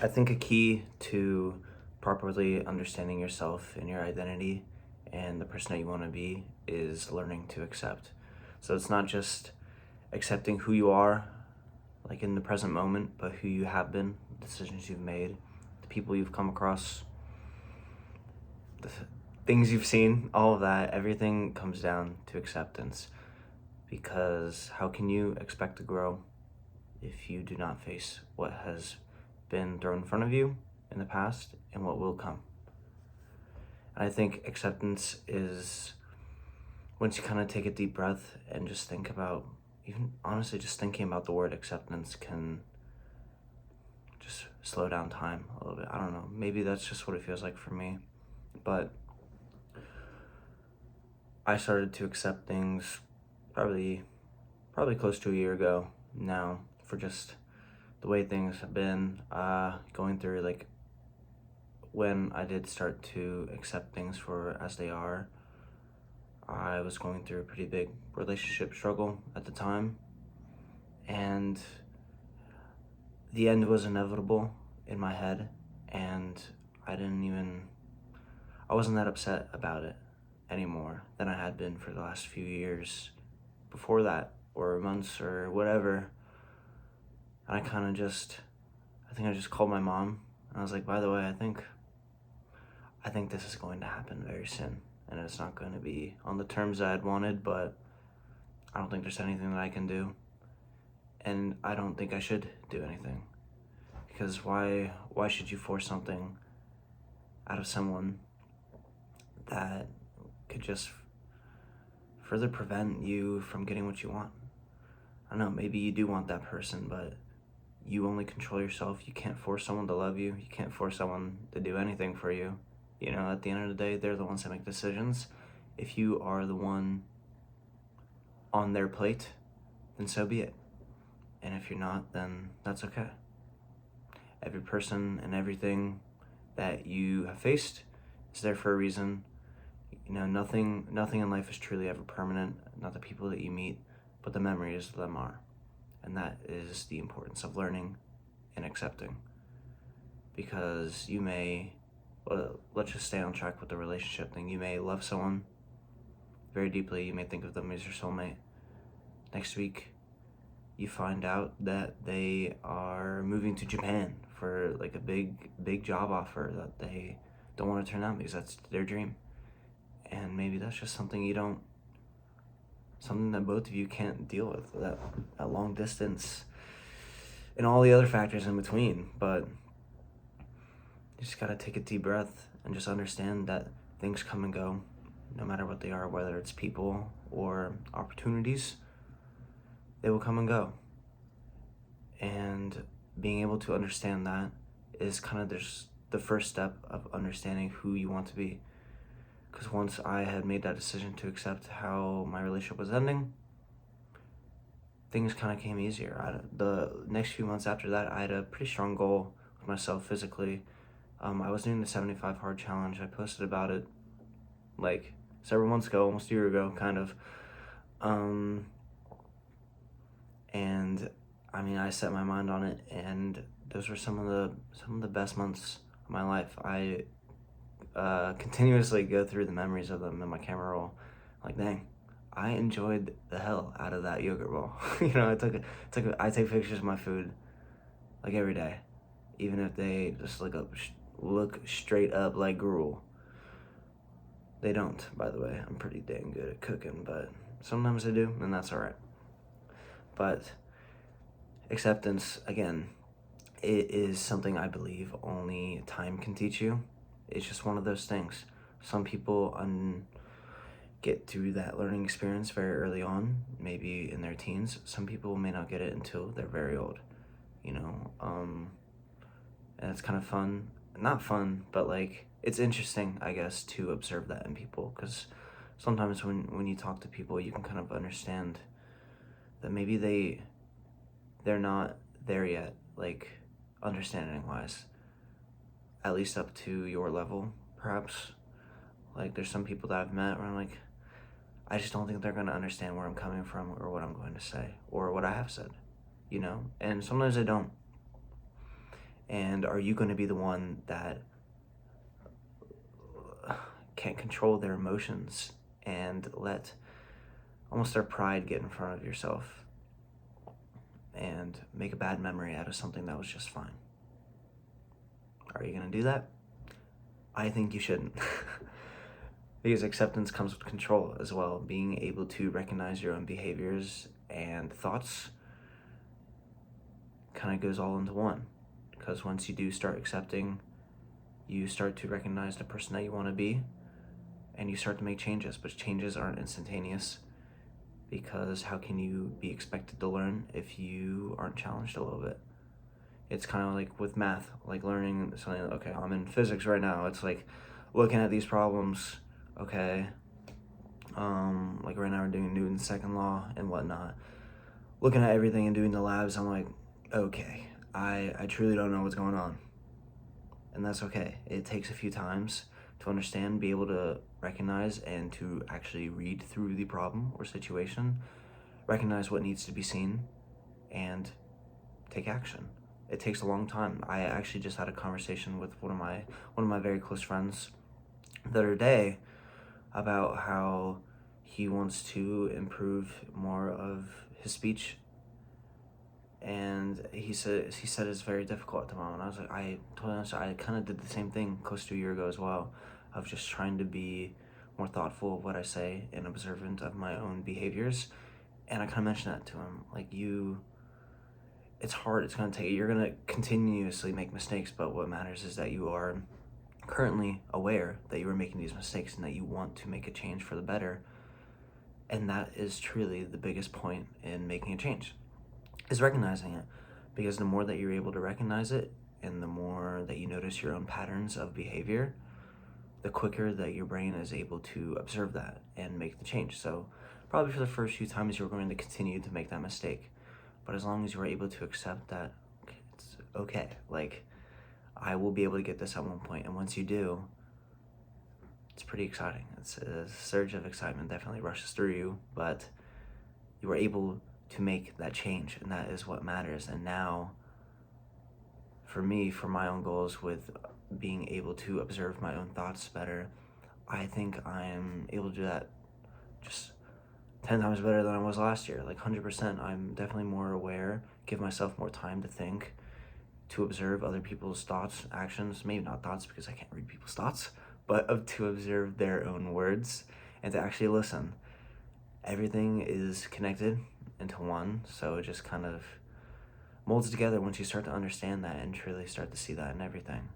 I think a key to properly understanding yourself and your identity and the person that you want to be is learning to accept. So it's not just accepting who you are, like in the present moment, but who you have been, the decisions you've made, the people you've come across, the things you've seen, all of that. Everything comes down to acceptance. Because how can you expect to grow if you do not face what has been thrown in front of you in the past and what will come? And I think acceptance is once you kind of take a deep breath and just think about, even honestly, just thinking about the word acceptance can just slow down time a little bit. I don't know. Maybe that's just what it feels like for me. But I started to accept things probably close to a year ago now, for just the way things have been going through, like when I did start to accept things for as they are. I was going through a pretty big relationship struggle at the time, and the end was inevitable in my head, and I wasn't that upset about it anymore than I had been for the last few years before that, or months, or whatever. And I think I just called my mom, and I was like, by the way, I think this is going to happen very soon, and it's not going to be on the terms that I'd wanted, but I don't think there's anything that I can do, and I don't think I should do anything, because why should you force something out of someone that could just further prevent you from getting what you want? I don't know, maybe you do want that person, but you only control yourself. You can't force someone to love you. You can't force someone to do anything for you. You know, at the end of the day, they're the ones that make decisions. If you are the one on their plate, then so be it. And if you're not, then that's okay. Every person and everything that you have faced is there for a reason. You know, nothing in life is truly ever permanent. Not the people that you meet, but the memories of them are. And that is the importance of learning and accepting. Because you may, let's just stay on track with the relationship thing. You may love someone very deeply. You may think of them as your soulmate. Next week, you find out that they are moving to Japan for like a big job offer that they don't want to turn down because that's their dream. And maybe that's just something that both of you can't deal with, that long distance and all the other factors in between. But you just gotta take a deep breath and just understand that things come and go, no matter what they are, whether it's people or opportunities, they will come and go. And being able to understand that is kind of the first step of understanding who you want to be. Because once I had made that decision to accept how my relationship was ending, things kind of came easier. The next few months after that, I had a pretty strong goal with myself physically. I was doing the 75 hard challenge. I posted about it like several months ago, almost a year ago, kind of. And I mean, I set my mind on it, and those were some of the best months of my life. I continuously go through the memories of them in my camera roll. Like, dang, I enjoyed the hell out of that yogurt bowl. You know, I take pictures of my food like every day, even if they just look straight up like gruel. They don't, by the way. I'm pretty dang good at cooking, but sometimes I do, and that's all right. But acceptance, again, it is something I believe only time can teach you. It's just one of those things. Some people get through that learning experience very early on, maybe in their teens. Some people may not get it until they're very old, you know. And it's kind of fun. Not fun, but like, it's interesting, I guess, to observe that in people. Because sometimes when you talk to people, you can kind of understand that maybe they're not there yet, like, understanding-wise. At least up to your level, perhaps. Like, there's some people that I've met where I'm like, I just don't think they're going to understand where I'm coming from or what I'm going to say or what I have said, you know? And sometimes they don't. And are you going to be the one that can't control their emotions and let almost their pride get in front of yourself and make a bad memory out of something that was just fine? Are you going to do that? I think you shouldn't. Because acceptance comes with control as well. Being able to recognize your own behaviors and thoughts kind of goes all into one. Because once you do start accepting, you start to recognize the person that you want to be, and you start to make changes. But changes aren't instantaneous, because how can you be expected to learn if you aren't challenged a little bit? It's kind of like with math, like learning something. Okay, I'm in physics right now. It's like looking at these problems. Okay, like right now we're doing Newton's second law and whatnot. Looking at everything and doing the labs, I'm like, okay, I truly don't know what's going on. And that's okay. It takes a few times to understand, be able to recognize, and to actually read through the problem or situation, recognize what needs to be seen, and take action. It takes a long time. I actually just had a conversation with one of my very close friends the other day about how he wants to improve more of his speech, and he said it's very difficult at the moment. I was like, I told him, I kind of did the same thing close to a year ago as well, of just trying to be more thoughtful of what I say and observant of my own behaviors. And I kind of mentioned that to him, like, it's hard, it's going to take, you're going to continuously make mistakes, but what matters is that you are currently aware that you are making these mistakes and that you want to make a change for the better. And that is truly the biggest point in making a change, is recognizing it. Because the more that you're able to recognize it, and the more that you notice your own patterns of behavior, the quicker that your brain is able to observe that and make the change. So probably for the first few times you're going to continue to make that mistake, but as long as you're able to accept that, it's okay, like, I will be able to get this at one point. And once you do, it's pretty exciting. It's a surge of excitement definitely rushes through you, but you are able to make that change, and that is what matters. And now, for me, for my own goals with being able to observe my own thoughts better, I think I am able to do that just 10 times better than I was last year, like 100%. I'm definitely more aware, give myself more time to think, to observe other people's thoughts, actions, maybe not thoughts because I can't read people's thoughts, but to observe their own words and to actually listen. Everything is connected into one, so it just kind of molds together once you start to understand that and truly start to see that in everything.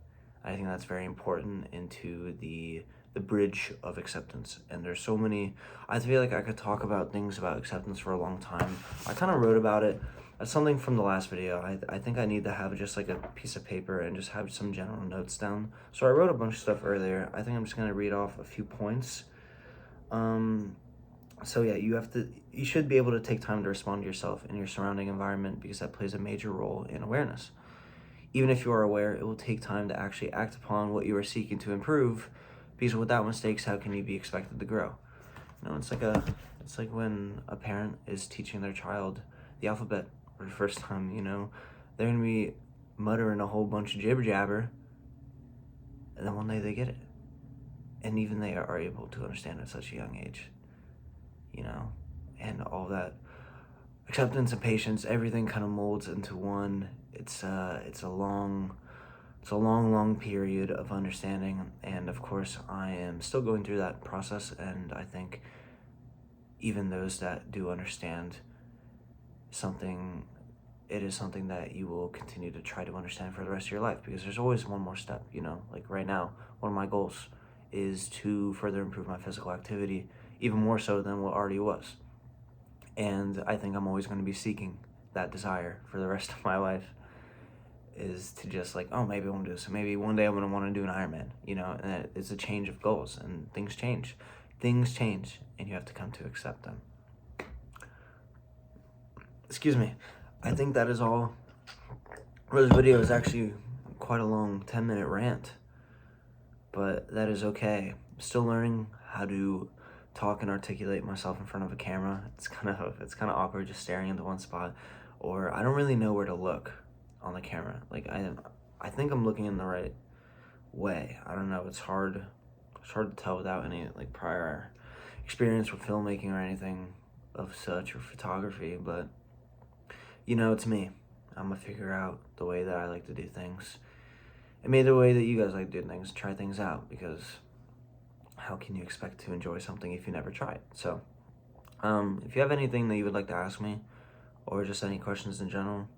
I think that's very important into the bridge of acceptance. And there's so many, I feel like I could talk about things about acceptance for a long time. I kind of wrote about it. That's something from the last video. I think I need to have just like a piece of paper and just have some general notes down. So I wrote a bunch of stuff earlier. I think I'm just going to read off a few points. So yeah, you should be able to take time to respond to yourself and your surrounding environment, because that plays a major role in awareness. Even if you are aware, it will take time to actually act upon what you are seeking to improve, because without mistakes, how can you be expected to grow? You know, it's like when a parent is teaching their child the alphabet for the first time, you know, they're gonna be muttering a whole bunch of jibber jabber, and then one day they get it. And even they are able to understand at such a young age, you know, and all that acceptance and patience, everything kind of molds into one. It's a long period of understanding, and of course I am still going through that process, and I think even those that do understand something, it is something that you will continue to try to understand for the rest of your life, because there's always one more step, you know. Like right now, one of my goals is to further improve my physical activity, even more so than what already was. And I think I'm always going to be seeking that desire for the rest of my life, is to just like, oh, maybe I want to do this. So maybe one day I'm going to want to do an Ironman, you know, and it's a change of goals, and things change. Things change, and you have to come to accept them. Excuse me. I think that is all. Well, this video is actually quite a long 10-minute rant, but that is okay. I'm still learning how to talk and articulate myself in front of a camera. It's kind of awkward just staring into one spot, or I don't really know where to look on the camera. Like I think I'm looking in the right way. I don't know. It's hard to tell without any like prior experience with filmmaking or anything of such, or photography, but it's me. I'm gonna figure out the way that I like to do things, and maybe the way that you guys like to do things. Try things out, because how can you expect to enjoy something if you never try it? So, if you have anything that you would like to ask me, or just any questions in general,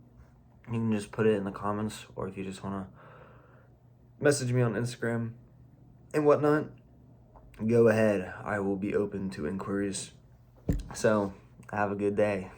you can just put it in the comments, or if you just want to message me on Instagram and whatnot, go ahead. I will be open to inquiries. So, have a good day.